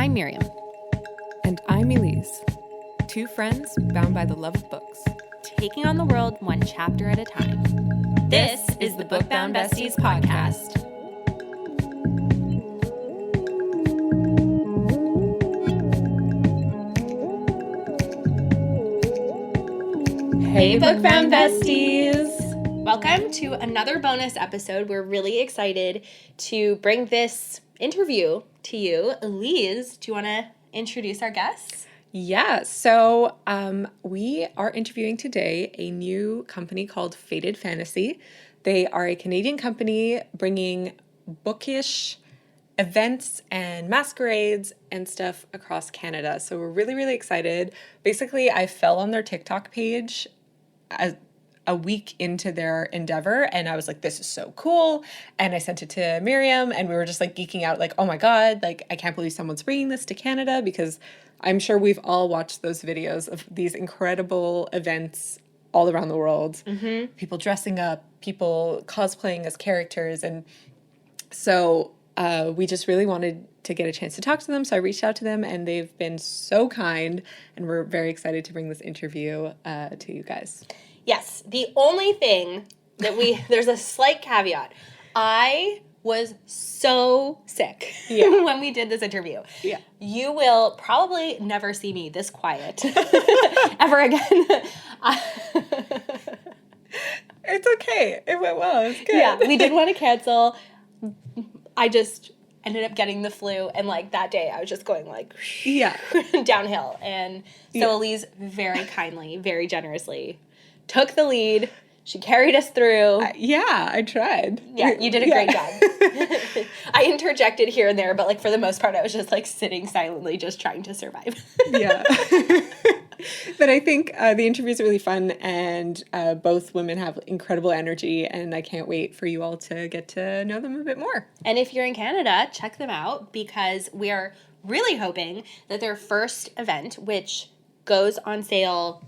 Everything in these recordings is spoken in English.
I'm Myriam. And I'm Elyse. Two friends bound by the love of books. Taking on the world one chapter at a time. This is the Book Bound Besties podcast. Hey, Book Bound Besties! Welcome to another bonus episode. We're really excited to bring this interview to you. Elyse, do you want to introduce our guests? Yeah, so we are interviewing today a new company called Faeted Fantasy. They are a Canadian company bringing bookish events and masquerades and stuff across Canada. So we're really, really excited. Basically, I fell on their TikTok page a week into their endeavor, and I was like, this is so cool. And I sent it to Myriam, and we were just like geeking out, like, oh my God, like, I can't believe someone's bringing this to Canada, because I'm sure we've all watched those videos of these incredible events all around the world. Mm-hmm. People dressing up, people cosplaying as characters. And so we just really wanted to get a chance to talk to them. So I reached out to them, and they've been so kind, and we're very excited to bring this interview to you guys. Yes, the only thing that there's a slight caveat. I was so sick when we did this interview. Yeah. You will probably never see me this quiet ever again. It's okay. It went well. It's good. Yeah, we did want to cancel. I just ended up getting the flu, and like that day I was just going like downhill. And so Elyse very kindly, very generously took the lead. She carried us through. I tried. Yeah, you did a great job. I interjected here and there, but like for the most part, I was just like sitting silently, just trying to survive. Yeah. But I think the interview is really fun, and both women have incredible energy, and I can't wait for you all to get to know them a bit more. And if you're in Canada, check them out, because we are really hoping that their first event, which goes on sale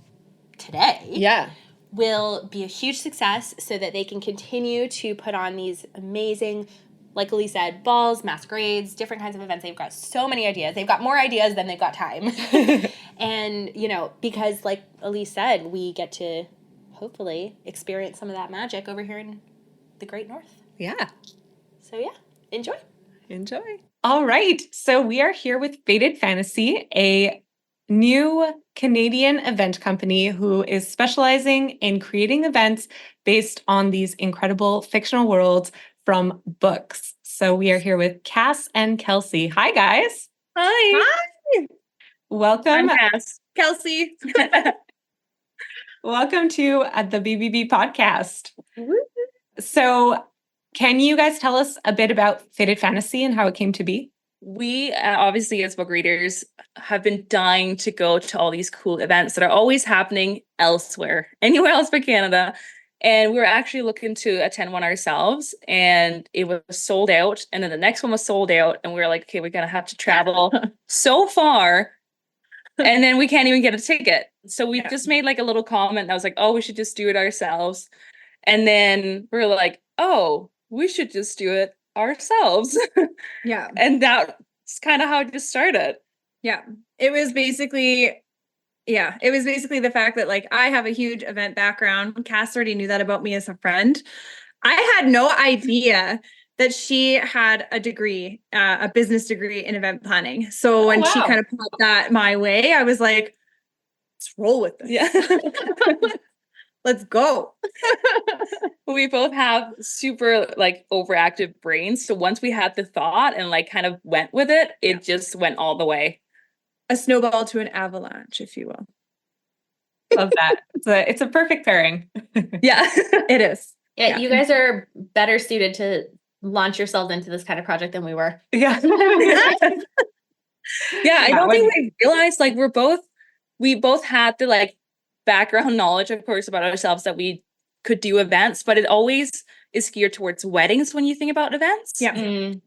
today, will be a huge success, so that they can continue to put on these amazing, like Elyse said, balls, masquerades, different kinds of events. They've got so many ideas. They've got more ideas than they've got time. And, you know, because like Elyse said, we get to hopefully experience some of that magic over here in the Great North. Yeah. So yeah, enjoy. Enjoy. All right. So we are here with Faeted Fantasy, a new Canadian event company who is specializing in creating events based on these incredible fictional worlds from books. So we are here with Cass and Kelsey. Hi, guys. Hi. Hi. Welcome. I'm Cass. Kelsey. Welcome to the BBB podcast. So can you guys tell us a bit about Faeted Fantasy and how it came to be? We, obviously, as book readers, have been dying to go to all these cool events that are always happening elsewhere, anywhere else but Canada. And we were actually looking to attend one ourselves, and it was sold out. And then the next one was sold out. And we were like, okay, we're going to have to travel so far. And then we can't even get a ticket. So we just made like a little comment. And I was like, oh, we should just do it ourselves. And then we were like, oh, we should just do it ourselves. Yeah. And that's kind of how it just started. Yeah. It was basically the fact that like I have a huge event background. Cass already knew that about me as a friend. I had no idea that she had a degree, a business degree in event planning. So when she kind of put that my way, I was like, let's roll with this. Yeah. Let's go. We both have super like overactive brains. So once we had the thought and like kind of went with it, it just went all the way. A snowball to an avalanche, if you will. Love that. It's a perfect pairing. Yeah, it is. Yeah, you guys are better suited to launch yourselves into this kind of project than we were. Yeah. Yeah, I don't think we realized like we both had the like background knowledge, of course, about ourselves that we could do events, but it always is geared towards weddings when you think about events. Yeah. And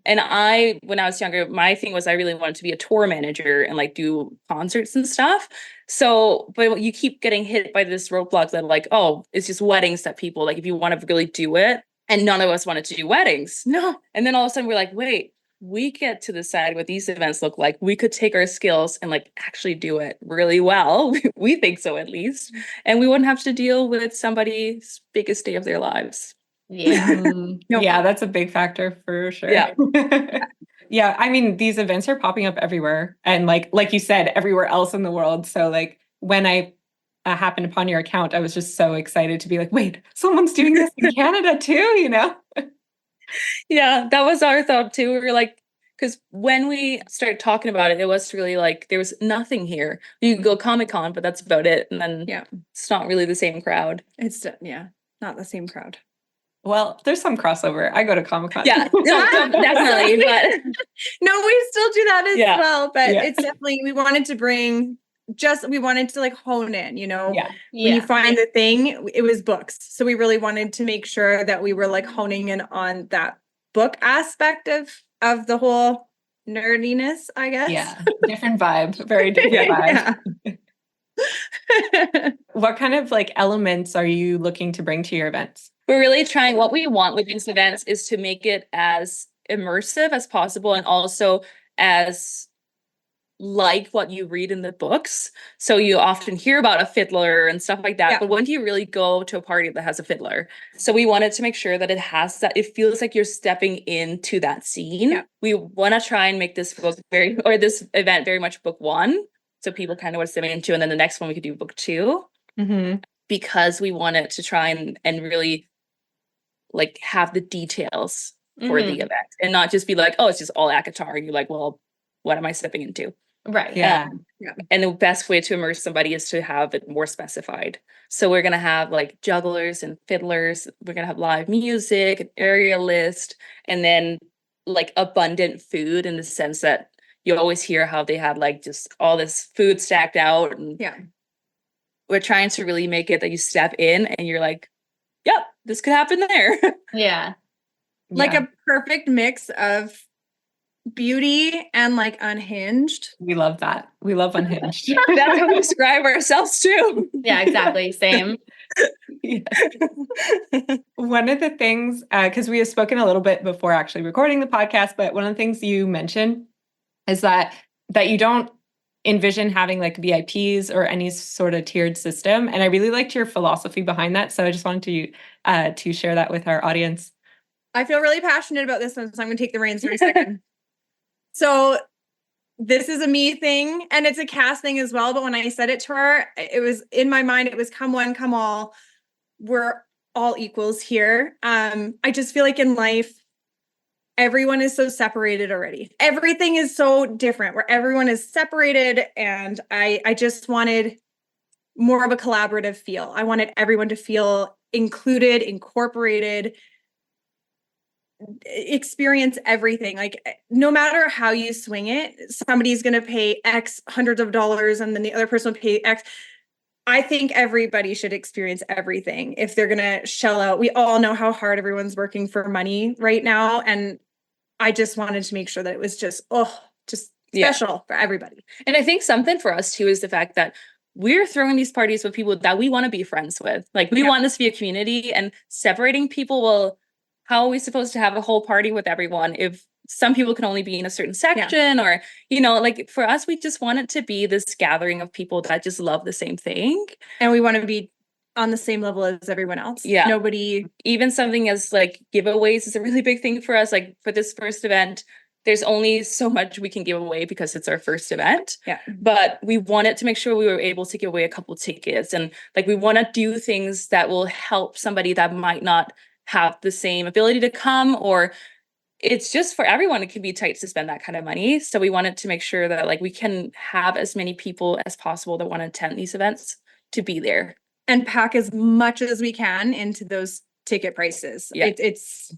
when I was younger, my thing was I really wanted to be a tour manager and like do concerts and stuff. So, but you keep getting hit by this roadblock that like, oh, it's just weddings that people like, if you want to really do it, and none of us wanted to do weddings. No. And then all of a sudden we're like, wait, we get to decide what these events look like. We could take our skills and like actually do it really well. We think so, at least. And we wouldn't have to deal with somebody's biggest day of their lives. Yeah. Nope. Yeah, that's a big factor for sure. Yeah. Yeah, I mean, these events are popping up everywhere. And like you said, everywhere else in the world. So like when I happened upon your account, I was just so excited to be like, wait, someone's doing this in Canada too, you know? Yeah, that was our thought too. We were like, because when we started talking about it, it was really like there was nothing here. You could go Comic-Con, but that's about it. And then it's not really the same crowd. It's not the same crowd. Well, there's some crossover. I go to Comic-Con. Yeah, no, definitely. But no, we still do that as well. But Yeah. it's definitely, we wanted to like hone in, you know, Yeah. when you find the thing, it was books. So we really wanted to make sure that we were like honing in on that book aspect of the whole nerdiness, I guess. Yeah. Different vibe. Very different vibe. Yeah. What kind of like elements are you looking to bring to your events? We're really trying, what we want with these events is to make it as immersive as possible and also as like what you read in the books. So you often hear about a fiddler and stuff like that, but when do you really go to a party that has a fiddler? So we wanted to make sure that it feels like you're stepping into that scene. Yeah. We want to try and make this this event very much book one. So people kind of what it's stepping into, and then the next one we could do book two. Mm-hmm. Because we wanted to try and really like have the details for the event and not just be like, oh, it's just all ACOTAR. And you're like, well, what am I stepping into? Right. Yeah. And the best way to immerse somebody is to have it more specified. So we're going to have like jugglers and fiddlers. We're going to have live music, an area list, and then like abundant food in the sense that you always hear how they had like just all this food stacked out. And we're trying to really make it that you step in and you're like, yep, this could happen there. Yeah. Like a perfect mix of beauty and like unhinged. We love that. We love unhinged. That's how we describe ourselves too. Yeah, exactly. Same. One of the things, because we have spoken a little bit before actually recording the podcast, but one of the things you mentioned is that you don't envision having like VIPs or any sort of tiered system. And I really liked your philosophy behind that. So I just wanted to share that with our audience. I feel really passionate about this one, so I'm going to take the reins for a second. So this is a me thing and it's a Cass thing as well. But when I said it to her, it was in my mind, it was come one, come all. We're all equals here. I just feel like in life, everyone is so separated already. Everything is so different where everyone is separated. And I just wanted more of a collaborative feel. I wanted everyone to feel included, incorporated, experience everything. Like no matter how you swing it, somebody's going to pay X hundreds of dollars and then the other person will pay X. I think everybody should experience everything if they're going to shell out. We all know how hard everyone's working for money right now. And I just wanted to make sure that it was just special for everybody. And I think something for us too is the fact that we're throwing these parties with people that we want to be friends with. Like we want this to be a community, and separating people how are we supposed to have a whole party with everyone if some people can only be in a certain section or, you know, like for us, we just want it to be this gathering of people that just love the same thing. And we want to be on the same level as everyone else. Yeah. Nobody, even something as like giveaways is a really big thing for us. Like for this first event, there's only so much we can give away because it's our first event. Yeah. But we wanted to make sure we were able to give away a couple tickets. And like, we want to do things that will help somebody that might not have the same ability to come, or it's just for everyone. It can be tight to spend that kind of money. So we wanted to make sure that like we can have as many people as possible that want to attend these events to be there. And pack as much as we can into those ticket prices. Yeah. It's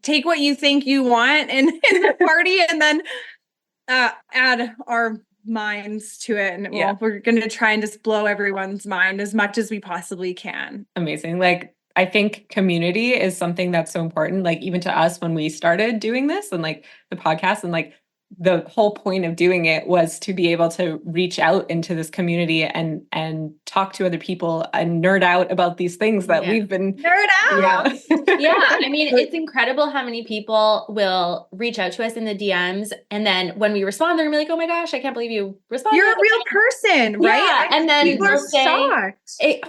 take what you think you want in the party and then add our minds to it. And we're going to try and just blow everyone's mind as much as we possibly can. Amazing. Like, I think community is something that's so important. Like even to us when we started doing this and like the podcast, and like the whole point of doing it was to be able to reach out into this community and talk to other people and nerd out about these things that we've been nerd out. Yeah, I mean, it's incredible how many people will reach out to us in the DMs, and then when we respond, they're gonna be like, "Oh my gosh, I can't believe you responded." You're a real person, right? Yeah, and then people are shocked.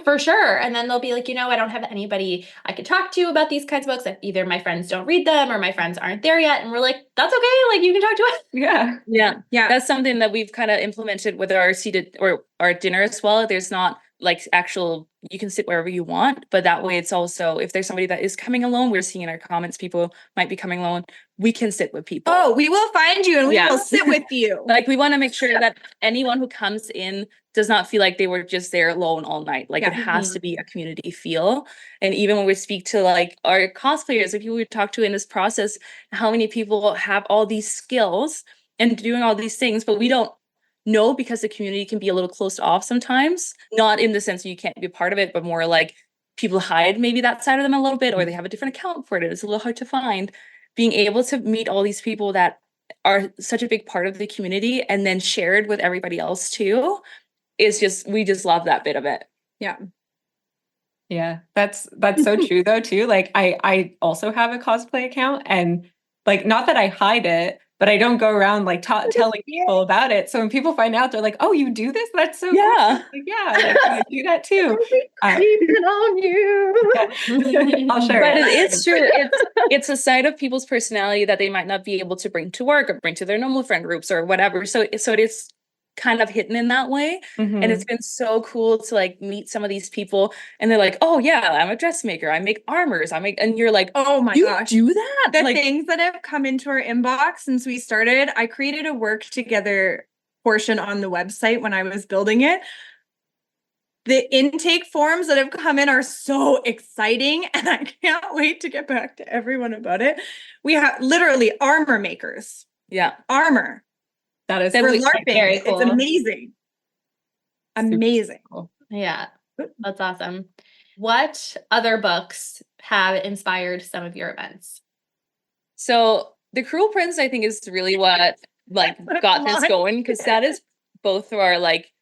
For sure. And then they'll be like, I don't have anybody I could talk to about these kinds of books. Either my friends don't read them or my friends aren't there yet. And we're like, that's okay. Like, you can talk to us. Yeah. That's something that we've kind of implemented with our seated or our dinner as well. There's not like you can sit wherever you want, but that way it's also, if there's somebody that is coming alone, we're seeing in our comments, people might be coming alone, we can sit with people. Oh, we will find you and we will sit with you. Like, we want to make sure that anyone who comes in does not feel like they were just there alone all night. Like, it has to be a community feel. And even when we speak to like our cosplayers, the people we talk to in this process, how many people have all these skills and doing all these things, but we don't know because the community can be a little closed off sometimes. Not in the sense that you can't be a part of it, but more like people hide maybe that side of them a little bit, or they have a different account for it. It's a little hard to find. Being able to meet all these people that are such a big part of the community and then shared with everybody else too is just, we just love that bit of it. Yeah, that's so true though too. Like I also have a cosplay account, and like, not that I hide it, but I don't go around like telling people about it. So when people find out, they're like, "Oh, you do this? That's so cool." Like, like, I do that too. Keeping on you. I'll share But it. it is true. It's a side of people's personality that they might not be able to bring to work or bring to their normal friend groups or whatever. So it is kind of hidden in that way. And it's been so cool to like meet some of these people, and they're like, "Oh yeah, I'm a dressmaker. I make armors. and you're like, oh my gosh, do that?" The things that have come into our inbox since we started. I created a work together portion on the website when I was building it. The intake forms that have come in are so exciting, and I can't wait to get back to everyone about it. We have literally armor makers. Armor. That is we're LARPing. Very cool. It's amazing. Amazing. Cool. Yeah, that's awesome. What other books have inspired some of your events? So The Cruel Prince, I think, is really what like got this going, because that is both of our like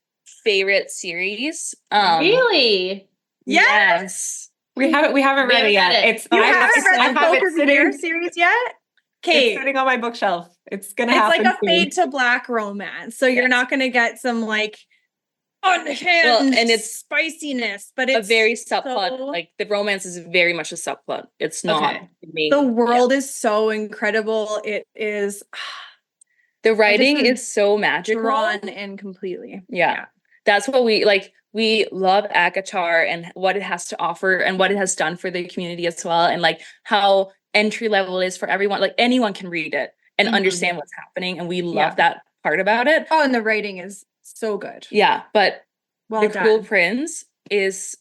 favorite series. Really? Yes. We haven't read it yet. You haven't read the Folk Revere series yet? Okay. It's sitting on my bookshelf. It's gonna happen. It's like a fade to black romance. So you're not gonna get some like unhinged and it's spiciness, but it's a very subplot. Like, the romance is very much a subplot. It's not the world is so incredible. It is the writing is so magical. Drawn in completely. Yeah. That's what we like. We love ACOTAR and what it has to offer and what it has done for the community as well. And like how entry level is for everyone. Like, anyone can read it and understand what's happening. And we love that part about it. Oh, and the writing is so good. Yeah. But The Cruel Prince is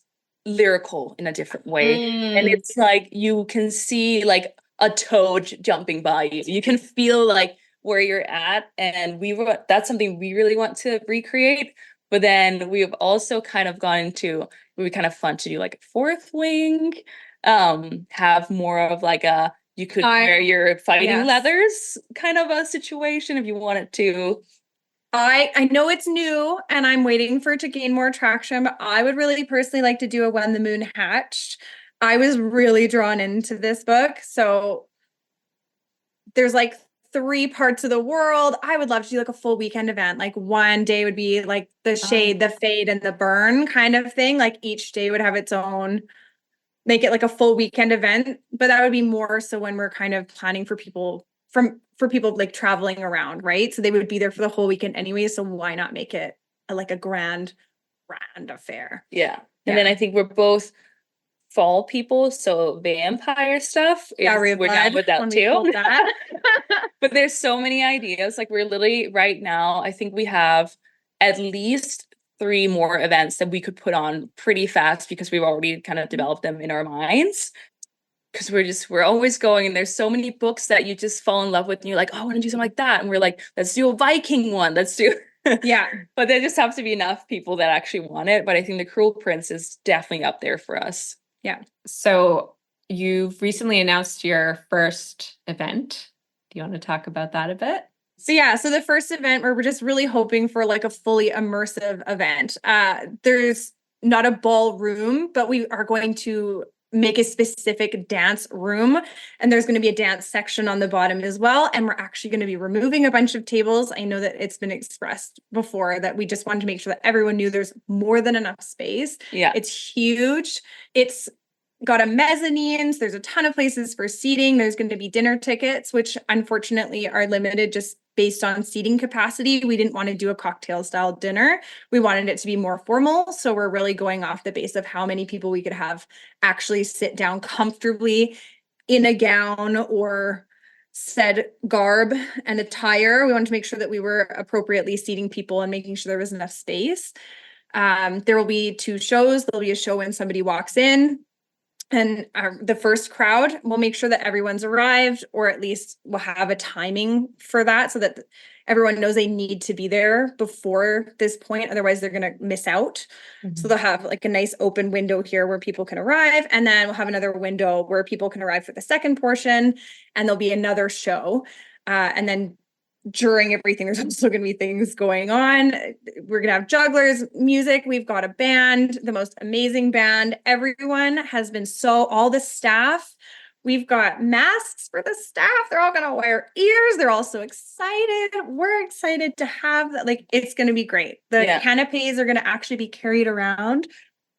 lyrical in a different way. And it's like, you can see like a toad jumping by you. You can feel like where you're at. And that's something we really want to recreate. But then we've also kind of gone into, it would be kind of fun to do like a fourth wing, have more of like you could wear your fighting leathers kind of a situation if you wanted to. I know it's new and I'm waiting for it to gain more traction, but I would really personally like to do a When the Moon Hatched. I was really drawn into this book. So there's like 3 parts of the world. I would love to do like a full weekend event. Like, one day would be like the shade, the fade, and the burn kind of thing. Like, each day would have its own, make it like a full weekend event. But that would be more so when we're kind of planning for people like traveling around, right? So they would be there for the whole weekend anyway. So why not make it like a grand affair? Yeah. And then I think we're both fall people, so vampire stuff. We're down with that too. But there's so many ideas. Like, we're literally right now, I think we have at least 3 more events that we could put on pretty fast because we've already kind of developed them in our minds. Because we're always going, and there's so many books that you just fall in love with, and you're like, oh, I want to do something like that. And we're like, let's do a Viking one. Let's do But there just have to be enough people that actually want it. But I think The Cruel Prince is definitely up there for us. Yeah. So you've recently announced your first event. Do you want to talk about that a bit? So the first event where we're just really hoping for like a fully immersive event. There's not a ballroom, but we are going to make a specific dance room, and there's going to be a dance section on the bottom as well. And we're actually going to be removing a bunch of tables. I know that it's been expressed before that we just wanted to make sure that everyone knew there's more than enough space. Yeah. It's huge. It's got a mezzanine. So there's a ton of places for seating. There's going to be dinner tickets, which unfortunately are limited just based on seating capacity. We didn't want to do a cocktail style dinner. We wanted it to be more formal. So we're really going off the base of how many people we could have actually sit down comfortably in a gown or said garb and attire. We wanted to make sure that we were appropriately seating people and making sure there was enough space. There will be 2 shows. There'll be a show when somebody walks in. And the first crowd, we'll make sure that everyone's arrived, or at least we'll have a timing for that so that everyone knows they need to be there before this point. Otherwise, they're going to miss out. So they'll have like a nice open window here where people can arrive. And then we'll have another window where people can arrive for the second portion. And there'll be another show. And then during everything, there's also going to be things going on. We're going to have jugglers, music. We've got a band, the most amazing band. Everyone has been all the staff. We've got masks for the staff. They're all going to wear ears. They're all so excited. We're excited to have that. Like, it's going to be great. The canapes are going to actually be carried around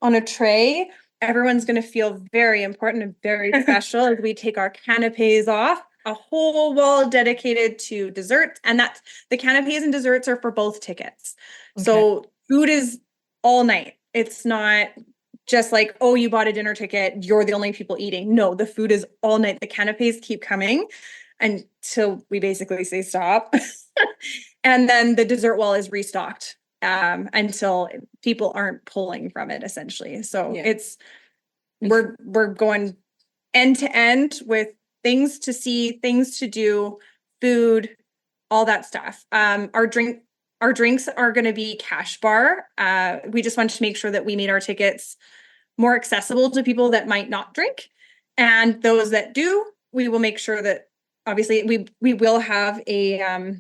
on a tray. Everyone's going to feel very important and very special as we take our canapes off. A whole wall dedicated to desserts, and that's the canapes and desserts are for both tickets. Okay. So food is all night. It's not just like, oh, you bought a dinner ticket, you're the only people eating. No, the food is all night. The canapes keep coming until we basically say stop. And then the dessert wall is restocked until people aren't pulling from it, essentially. So we're going end to end with things to see, things to do, food, all that stuff. Our drinks are going to be cash bar. We just wanted to make sure that we made our tickets more accessible to people that might not drink. And those that do, we will make sure that obviously we will have a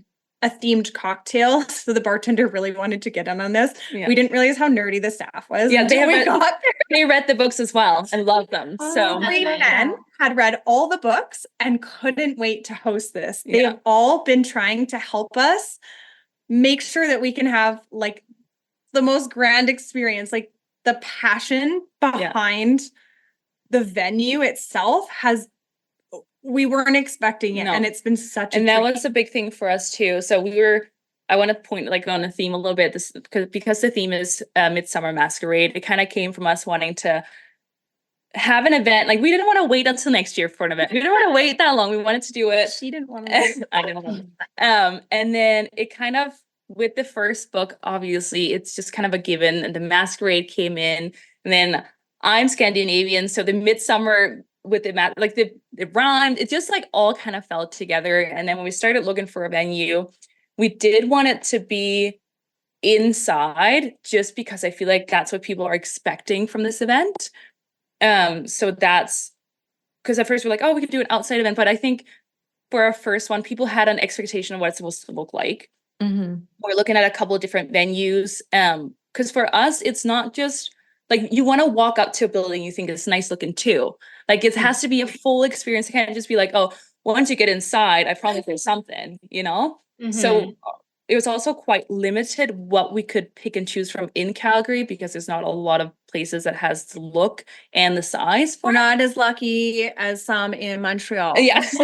themed cocktail. So the bartender really wanted to get in on this. Yeah. We didn't realize how nerdy the staff was. Yeah, they read the books as well and loved them. So 3 men had read all the books and couldn't wait to host this. They have all been trying to help us make sure that we can have like the most grand experience. Like the passion behind the venue itself we weren't expecting it. No. And it's been such a that was a big thing for us too. So I want to point like on a theme a little bit, this because the theme is Midsummer Masquerade. It kind of came from us wanting to have an event. Like we didn't want to wait until next year for an event. We didn't want to wait that long. We wanted to do it. She didn't want to wait. I didn't want to. And then it kind of, with the first book, obviously it's just kind of a given. And the Masquerade came in, and then I'm Scandinavian. So the Midsummer with it rhymed. It just like all kind of fell together. And then when we started looking for a venue, we did want it to be inside, just because I feel like that's what people are expecting from this event. So that's because at first we're like, oh, we could do an outside event, but I think for our first one, people had an expectation of what it's supposed to look like. Mm-hmm. We're looking at a couple of different venues. Because for us, it's not just like you want to walk up to a building you think it's nice looking too. Like it has to be a full experience. It can't just be like, oh, once you get inside, I promise there's something, you know? Mm-hmm. So it was also quite limited what we could pick and choose from in Calgary, because there's not a lot of places that has the look and the size. We're not as lucky as some in Montreal. Yes.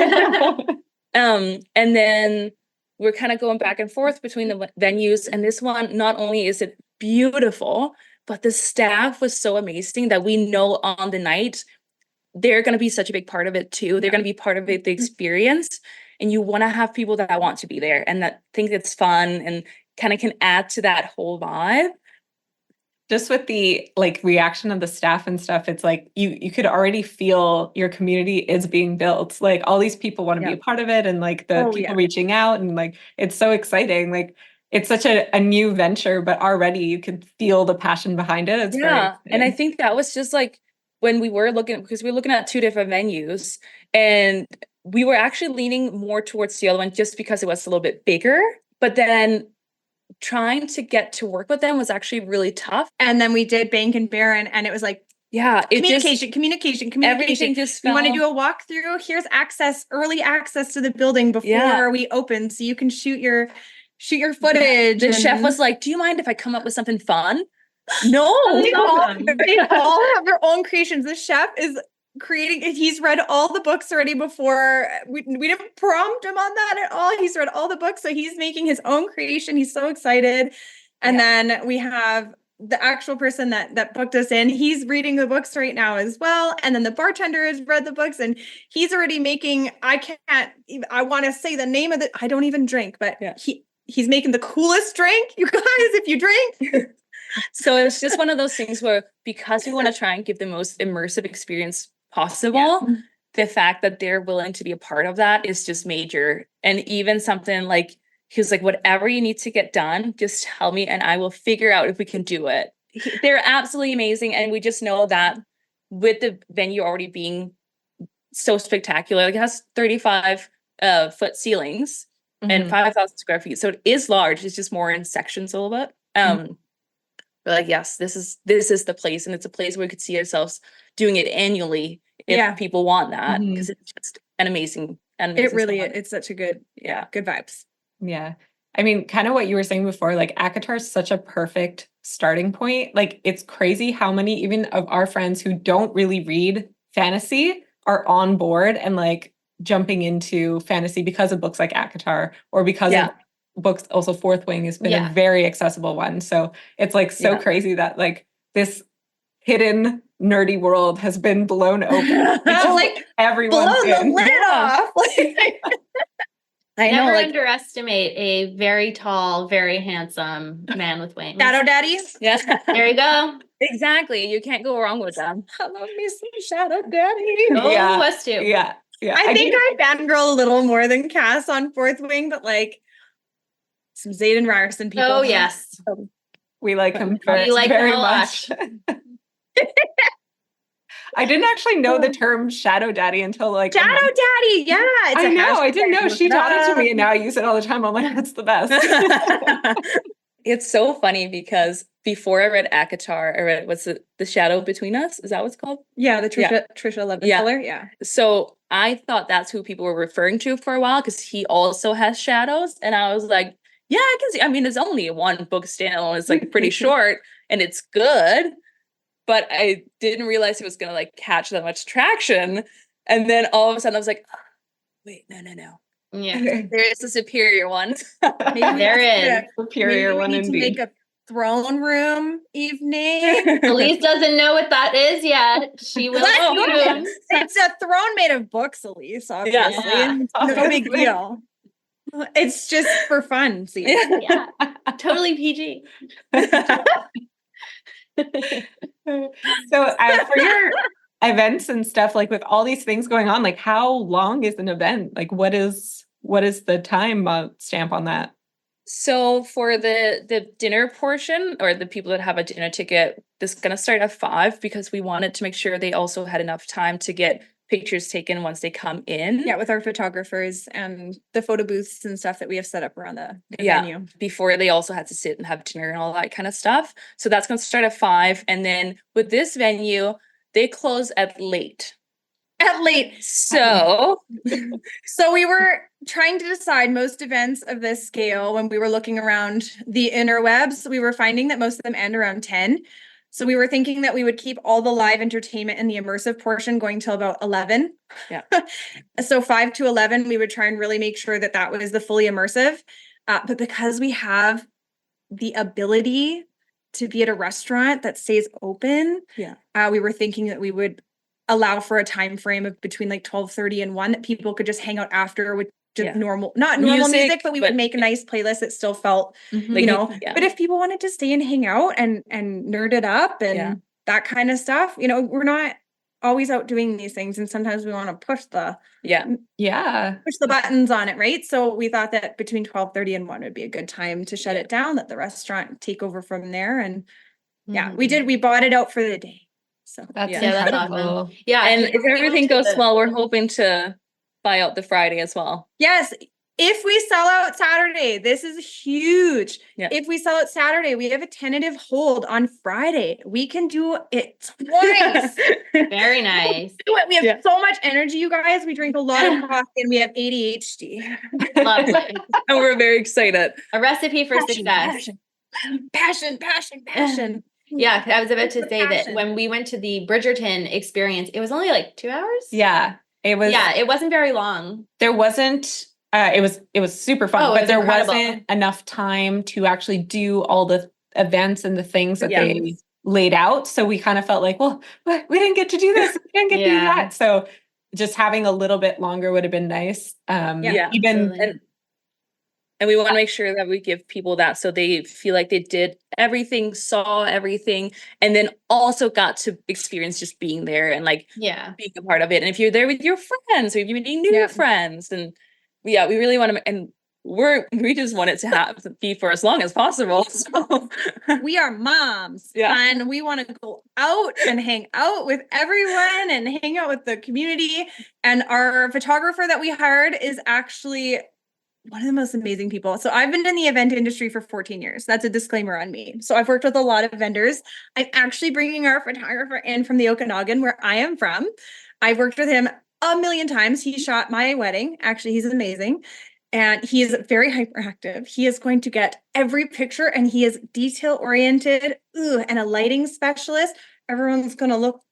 And then we're kind of going back and forth between the venues. And this one, not only is it beautiful, but the staff was so amazing that we know on the night, they're going to be such a big part of it too. They're going to be part of it, the experience. And you want to have people that want to be there and that think it's fun and kind of can add to that whole vibe. Just with the like reaction of the staff and stuff, it's like you could already feel your community is being built. Like all these people want to be a part of it, and like the people reaching out, and like it's so exciting. Like it's such a new venture, but already you could feel the passion behind it. It's very exciting. And I think that was just like when we were looking, because we were looking at 2 different venues, and we were actually leaning more towards the other one just because it was a little bit bigger. But then trying to get to work with them was actually really tough. And then we did Bank and Baron, and it was like, communication. Everything just we want to do a walkthrough. Here's early access to the building before we open, so you can shoot your footage. The chef was like, "Do you mind if I come up with something fun?" No, they all have their own creations. The chef is creating. He's read all the books already before. We didn't prompt him on that at all. He's read all the books, so he's making his own creation. He's so excited. And then we have the actual person that booked us in. He's reading the books right now as well. And then the bartender has read the books, and he's already making. I want to say the name of it. I don't even drink, but he's making the coolest drink, you guys. If you drink. So it's just one of those things where, because we want to try and give the most immersive experience possible, the fact that they're willing to be a part of that is just major. And even something like, he was like, whatever you need to get done, just tell me and I will figure out if we can do it. They're absolutely amazing. And we just know that with the venue already being so spectacular, like it has 35 foot ceilings and 5,000 square feet. So it is large. It's just more in sections a little bit. We're like, yes, this is the place. And it's a place where we could see ourselves doing it annually if people want that, because it's just an amazing it really is. It's such a good vibes. Yeah. I mean, kind of what you were saying before, like ACOTAR is such a perfect starting point. Like, it's crazy how many even of our friends who don't really read fantasy are on board and like jumping into fantasy because of books like ACOTAR, or because of books. Also, Fourth Wing has been a very accessible one. So it's like so crazy that like this hidden nerdy world has been blown open. Like everyone's blow the lid off. I never underestimate a very tall, very handsome man with wings. Shadow daddies. Yeah. There you go. Exactly. You can't go wrong with them. I love me some shadow daddy. Oh, us too. Yeah. I think I fangirl a little more than Cass on Fourth Wing, but like some Zayden Ryerson people. Oh, yes. We like him very much. I didn't actually know the term shadow daddy until like shadow daddy. Yeah. I know. I didn't know. She taught it to me, and now I use it all the time. I'm like, that's the best. It's so funny because before I read ACOTAR, I read, what's it, The Shadow Between Us? Is that what it's called? Yeah, the Trisha Leventhal. Yeah. So I thought that's who people were referring to for a while, because he also has shadows. And I was like, yeah, I can see. I mean, it's only one book standalone. It's like pretty short and it's good. But I didn't realize it was going to like catch that much traction. And then all of a sudden I was like, oh, wait, no. Yeah. There is a superior one. There is. Superior one indeed. To make a throne room evening. Elise doesn't know what that is yet. She will. It's a throne made of books, Elise, obviously. Yeah. No big deal. It's just for fun. See? Yeah. Totally PG. So for your events and stuff, like with all these things going on, like how long is an event? Like what is the time stamp on that? So for the dinner portion, or the people that have a dinner ticket, this is going to start at 5 because we wanted to make sure they also had enough time to get pictures taken once they come in. Yeah, with our photographers and the photo booths and stuff that we have set up around the venue. Before they also had to sit and have dinner and all that kind of stuff. So that's going to start at 5. And then with this venue, they close at late. So we were trying to decide most events of this scale when we were looking around the interwebs. We were finding that most of them end around 10. So we were thinking that we would keep all the live entertainment and the immersive portion going till about 11. Yeah. So 5 to 11, we would try and really make sure that was the fully immersive. But because we have the ability to be at a restaurant that stays open, we were thinking that we would allow for a time frame of between like 12:30 and 1 that people could just hang out after with just not normal music, but we would make a nice playlist that still felt, but if people wanted to stay and hang out and nerd it up and that kind of stuff, we're not always out doing these things. And sometimes we want to push the buttons on it. Right. So we thought that between 12:30 and 1 would be a good time to shut it down, let the restaurant take over from there. And we bought it out for the day. So that's incredible. Awesome. Yeah. And if everything goes well, we're hoping to buy out the Friday as well. Yes. If we sell out Saturday, this is huge. Yeah. If we sell out Saturday, we have a tentative hold on Friday. We can do it twice. Very nice. Do it. We have so much energy, you guys. We drink a lot of coffee and we have ADHD. Lovely. And we're very excited. A recipe for success. Passion. Yeah, I was about to say that Passion. when we went to the Bridgerton experience, it was only like 2 hours. Yeah, it was. Yeah, it wasn't very long. There wasn't. It was super fun, but there incredible. wasn't enough time to actually do all the events and the things that they laid out. So we kind of felt like, well, we didn't get to do this. We didn't get to do that. So just having a little bit longer would have been nice. And we want to make sure that we give people that so they feel like they did everything, saw everything, and then also got to experience just being there and like being a part of it. And if you're there with your friends or if you're meeting new friends, and we really want to, and we just want it to be for as long as possible. So we are moms and we want to go out and hang out with everyone and hang out with the community. And our photographer that we hired is actually one of the most amazing people. So I've been in the event industry for 14 years. That's a disclaimer on me. So I've worked with a lot of vendors. I'm actually bringing our photographer in from the Okanagan, where I am from. I've worked with him a million times. He shot my wedding. Actually, he's amazing. And he is very hyperactive. He is going to get every picture and he is detail oriented. And a lighting specialist. Everyone's going to look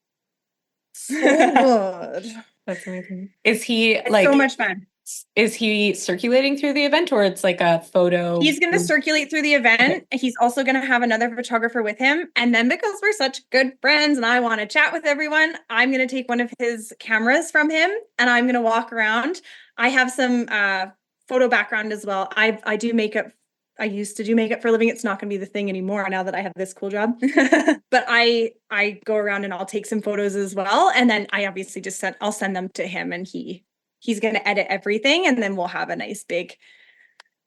so good. That's amazing. Is he so much fun? Is he circulating through the event, or it's like a photo? He's going to circulate through the event. Okay. He's also going to have another photographer with him. And then because we're such good friends and I want to chat with everyone, I'm going to take one of his cameras from him and I'm going to walk around. I have some photo background as well. I do makeup. I used to do makeup for a living. It's not going to be the thing anymore now that I have this cool job. But I go around and I'll take some photos as well. And then I obviously I'll send them to him and he's going to edit everything. And then we'll have a nice big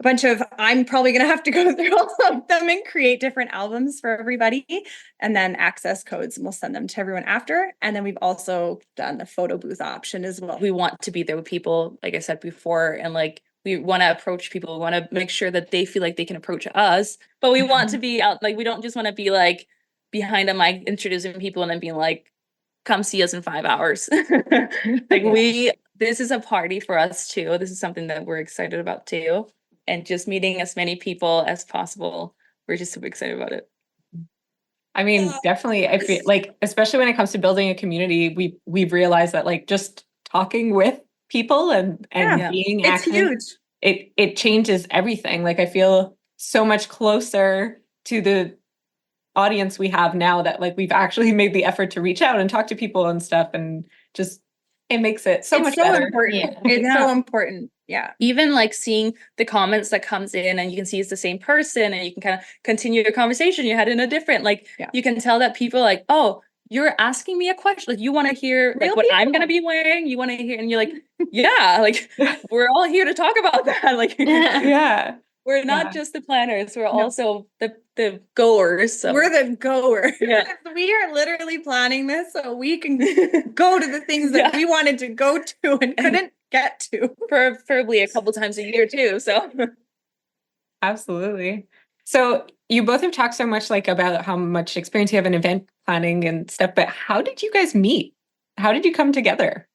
bunch of, I'm probably going to have to go through all of them and create different albums for everybody and then access codes, and we'll send them to everyone after. And then we've also done the photo booth option as well. We want to be there with people, like I said before, and like we want to approach people. We want to make sure that they feel like they can approach us, but we want to be out, like, we don't just want to be like behind a mic introducing people and then being like, come see us in 5 hours. This is a party for us too. This is something that we're excited about too. And just meeting as many people as possible. We're just super excited about it. I mean, definitely. I feel like, especially when it comes to building a community, we've realized that like just talking with people and being active, it's huge. It changes everything. Like I feel so much closer to the audience we have now that like we've actually made the effort to reach out and talk to people and stuff, and just it makes it so much better. Important. It's so important. Yeah. Even like seeing the comments that comes in and you can see it's the same person and you can kind of continue your conversation you had in a different, you can tell that people like, oh, you're asking me a question. Like you want to hear like what I'm going to be wearing. You want to hear, and you're like, yeah, like we're all here to talk about that. Like, yeah. We're not just the planners. We're also the goers. So. We're the goers. Yeah. We are literally planning this so we can go to the things that we wanted to go to and couldn't get to. Preferably a couple times a year too. So absolutely. So you both have talked so much like about how much experience you have in event planning and stuff, but how did you guys meet? How did you come together?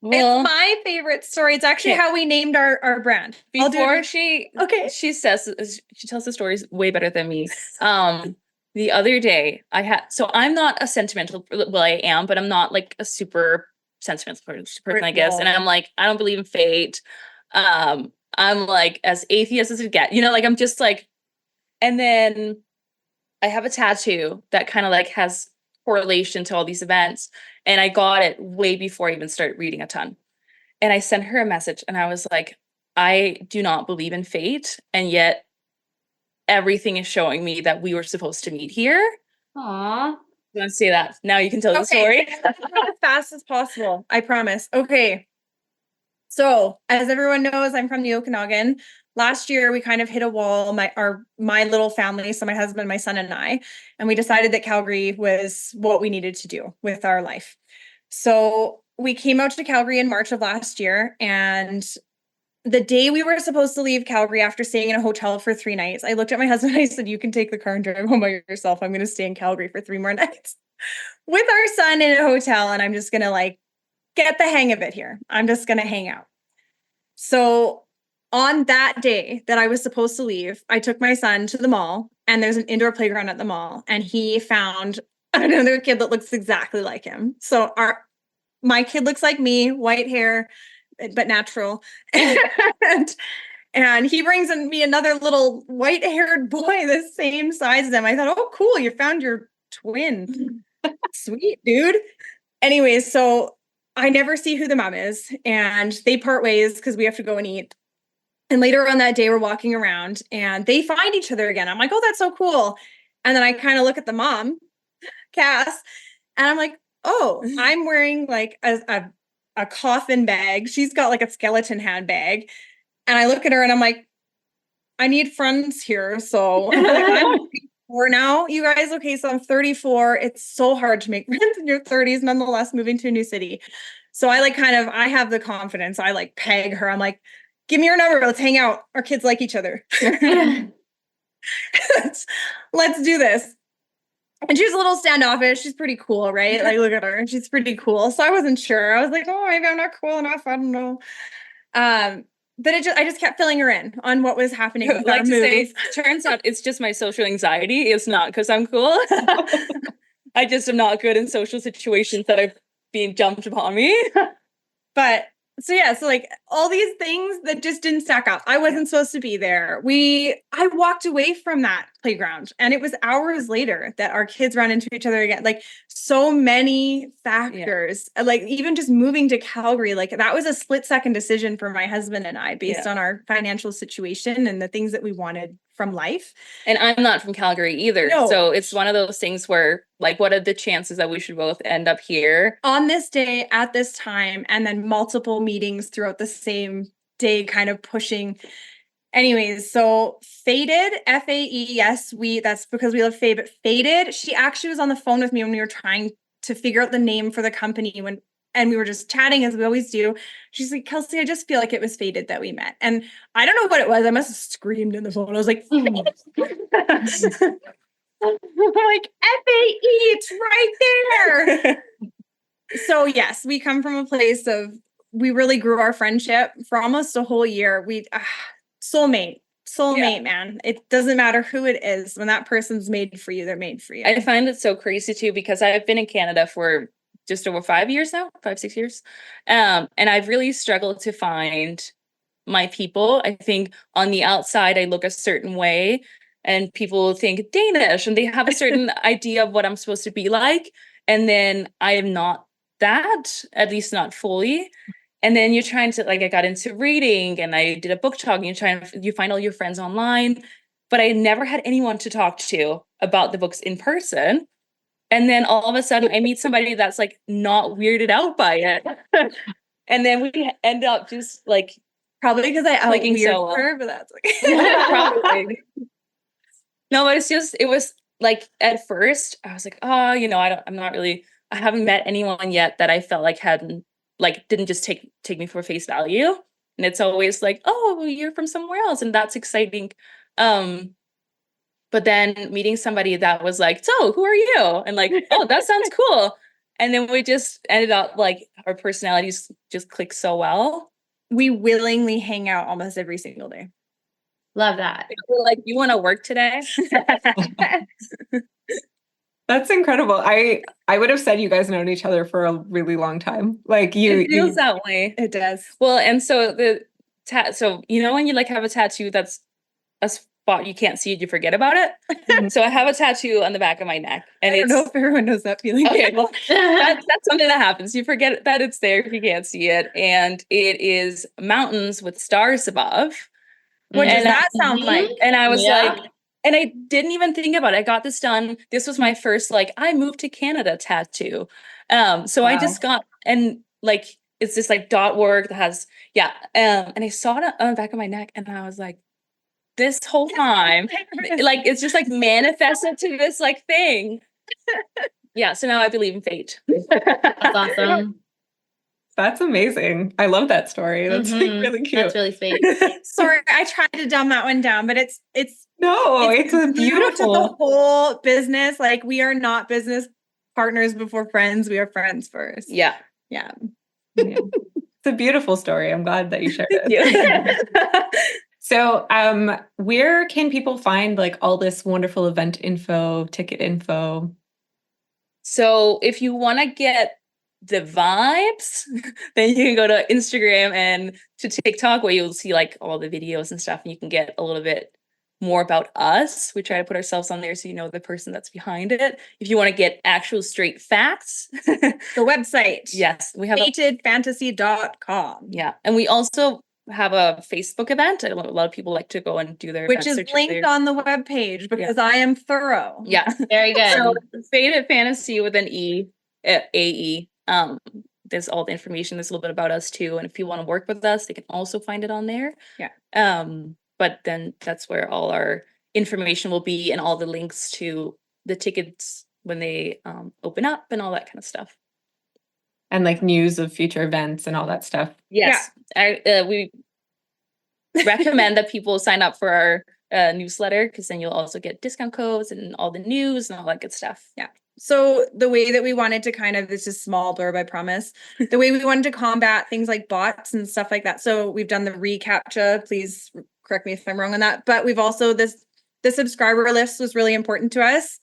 Well, it's my favorite story. It's actually how we named our brand. Before she tells the stories way better than me. The other day I'm not a sentimental, well, I am, but I'm not like a super sentimental person, I guess. And I'm like, I don't believe in fate. I'm like as atheist as it gets, like I'm just like, and then I have a tattoo that kind of like has correlation to all these events. And I got it way before I even started reading a ton. And I sent her a message and I was like, I do not believe in fate. And yet everything is showing me that we were supposed to meet here. Aww. You want to say that? Now you can tell the story. As fast as possible. I promise. Okay. So as everyone knows, I'm from the Okanagan. Last year, we kind of hit a wall, my little family, so my husband, my son, and I, and we decided that Calgary was what we needed to do with our life. So we came out to Calgary in March of last year, and the day we were supposed to leave Calgary after staying in a hotel for 3 nights, I looked at my husband and I said, you can take the car and drive home by yourself. I'm going to stay in Calgary for 3 more nights with our son in a hotel. And I'm just going to like get the hang of it here. I'm just going to hang out. So on that day that I was supposed to leave, I took my son to the mall, and there's an indoor playground at the mall, and he found another kid that looks exactly like him. So my kid looks like me, white hair, but natural. And he brings me another little white-haired boy the same size as him. I thought, oh, cool, you found your twin. Sweet, dude. Anyways, so I never see who the mom is, and they part ways because we have to go and eat. And later on that day, we're walking around and they find each other again. I'm like, oh, that's so cool. And then I kind of look at the mom, Cass, and I'm like, oh, I'm wearing like a coffin bag. She's got like a skeleton handbag. And I look at her and I'm like, I need friends here. So I'm 34 now, you guys. Okay, so I'm 34. It's so hard to make friends in your 30s, nonetheless, moving to a new city. So I have the confidence. I like peg her. I'm like, give me your number. Let's hang out. Our kids like each other. Let's do this. And she's a little standoffish. She's pretty cool, right? Like, look at her. She's pretty cool. So I wasn't sure. I was like, oh, maybe I'm not cool enough. I don't know. But I just kept filling her in on what was happening with our moves. Turns out it's just my social anxiety. It's not because I'm cool. I just am not good in social situations that are being jumped upon me. But so like all these things that just didn't stack up. I wasn't supposed to be there. I walked away from that playground, and it was hours later that our kids ran into each other again. Like so many factors, like even just moving to Calgary, like that was a split-second decision for my husband and I based on our financial situation and the things that we wanted from life. And I'm not from Calgary either. No. So it's one of those things where like, what are the chances that we should both end up here on this day at this time, and then multiple meetings throughout the same day, kind of pushing. Anyways, so Faeted, Faes, that's because we love Fae, but Faeted, she actually was on the phone with me when we were trying to figure out the name for the company and we were just chatting as we always do. She's like, Kelsey, I just feel like it was Faeted that we met. And I don't know what it was. I must have screamed in the phone. I was like, I'm like, Fae, it's right there. So yes, we come from a place of, we really grew our friendship for almost a whole year. Soulmate, man. It doesn't matter who it is. When that person's made for you, they're made for you. I find it so crazy too, because I've been in Canada for just over 5 years now, 6 years. And I've really struggled to find my people. I think on the outside, I look a certain way and people think Danish and they have a certain idea of what I'm supposed to be like. And then I am not that, at least not fully. And then you're trying to, like, I got into reading and I did a book talk, and you find all your friends online, but I never had anyone to talk to about the books in person. And then all of a sudden I meet somebody that's like not weirded out by it. And then we end up just like, probably because I clicking weird so well. her, but that's like probably. No, but it was like at first I was like, oh, I haven't met anyone yet that I felt like didn't just take me for face value. And it's always like, oh, you're from somewhere else, and that's exciting. But then meeting somebody that was like, so who are you? And like, oh, that sounds cool. And then we just ended up like our personalities just click so well. We willingly hang out almost every single day. Love that. We're like, you want to work today? That's incredible. I would have said you guys known each other for a really long time. Like it feels that way. It does. Well, and so so when you like have a tattoo that's a spot you can't see it, you forget about it. Mm-hmm. So I have a tattoo on the back of my neck, and I don't know if everyone knows that feeling. Okay, well, that's something that happens. You forget that it's there if you can't see it, and it is mountains with stars above. What does that sound like? And I was like, and I didn't even think about it. I got this done. This was my first I moved to Canada tattoo. So I just got, and like it's this like dot work that has and I saw it on the back of my neck, and I was like, this whole time, like it's just like manifested to this like thing. So now I believe in fate. That's awesome. That's amazing. I love that story. That's like really cute. That's really sweet. Sorry, I tried to dumb that one down, but it's a beautiful to the whole business. Like, we are not business partners before friends. We are friends first. Yeah. Yeah. It's a beautiful story. I'm glad that you shared it. So, where can people find like all this wonderful event info, ticket info? So if you want to get the vibes, then you can go to Instagram and to TikTok, where you'll see like all the videos and stuff, and you can get a little bit more about us. We try to put ourselves on there so you know the person that's behind it. If you want to get actual straight facts, the website. Yes, we have FaetedFantasy.com. Yeah, and we also have a Facebook event. A lot of people like to go and do their which is linked on the webpage because I am thorough. Yeah, very good. So Faeted Fantasy with an E, A-E. There's all the information. There's a little bit about us too, and if you want to work with us, they can also find it on there. Yeah. But then that's where all our information will be, and all the links to the tickets when they open up and all that kind of stuff. And like news of future events and all that stuff. Yes. Yeah. We recommend that people sign up for our newsletter, because then you'll also get discount codes and all the news and all that good stuff. Yeah. So the way that we wanted to this is small blurb, I promise. The way we wanted to combat things like bots and stuff like that. So we've done the reCAPTCHA. Please correct me if I'm wrong on that. But we've also, the subscriber list was really important to us.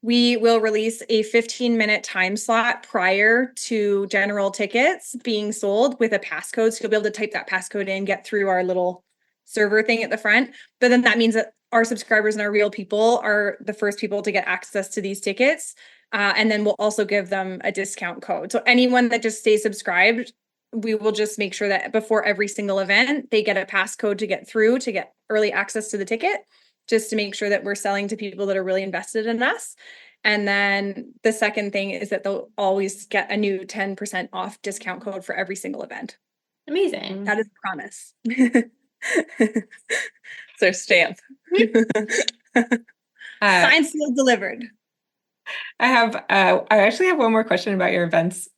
We will release a 15-minute time slot prior to general tickets being sold with a passcode. So you'll be able to type that passcode in, get through our little server thing at the front. But then that means that our subscribers and our real people are the first people to get access to these tickets. And then we'll also give them a discount code. So anyone that just stays subscribed, we will just make sure that before every single event, they get a passcode to get through to get early access to the ticket, just to make sure that we're selling to people that are really invested in us. And then the second thing is that they'll always get a new 10% off discount code for every single event. Amazing. That is a promise. It's our stamp. Signed, sealed, delivered. I actually have one more question about your events.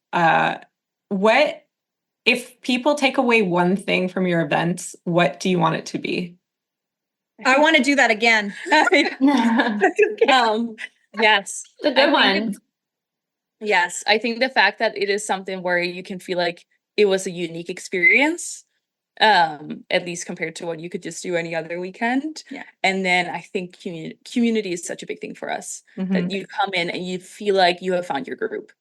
What, if people take away one thing from your events, what do you want it to be? I want to do that again. Yes. It's a good one. Yes. I think the fact that it is something where you can feel like it was a unique experience, at least compared to what you could just do any other weekend. Yeah. And then I think community is such a big thing for us, that you come in and you feel like you have found your group.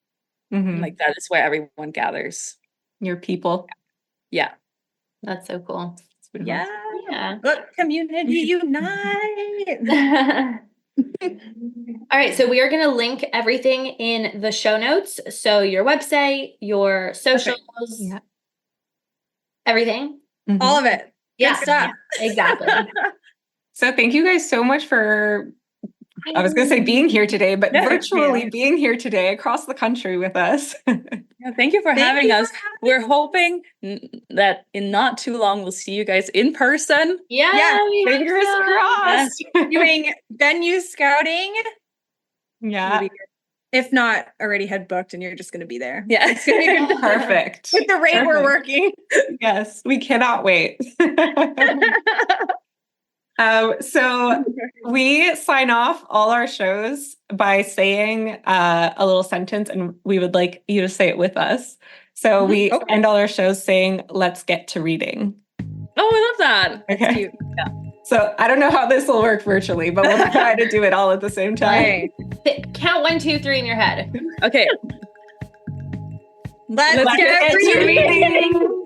Like that is where everyone gathers. Your people. Yeah. That's so cool. Yeah. Yeah. Look, community unite. All right, so we are going to link everything in the show notes. So your website, your socials, everything. All of it. Yeah. Good stuff. Exactly. So thank you guys so much for, I was going to say being here today, but virtually being here today across the country with us. Thank you for having us. We're hoping that in not too long, we'll see you guys in person. Yeah. Fingers crossed. Doing venue scouting. Yeah. If not already had booked and you're just going to be there. Yeah. It's going to be Perfect. With the rate we're working. Yes, we cannot wait. So we sign off all our shows by saying a little sentence, and we would like you to say it with us. So we end all our shows saying, "Let's get to reading." Oh, I love that. Okay. That's cute. Yeah. So I don't know how this will work virtually, but we'll try to do it all at the same time. Count 1, 2, 3 in your head. Okay. Let's get to reading.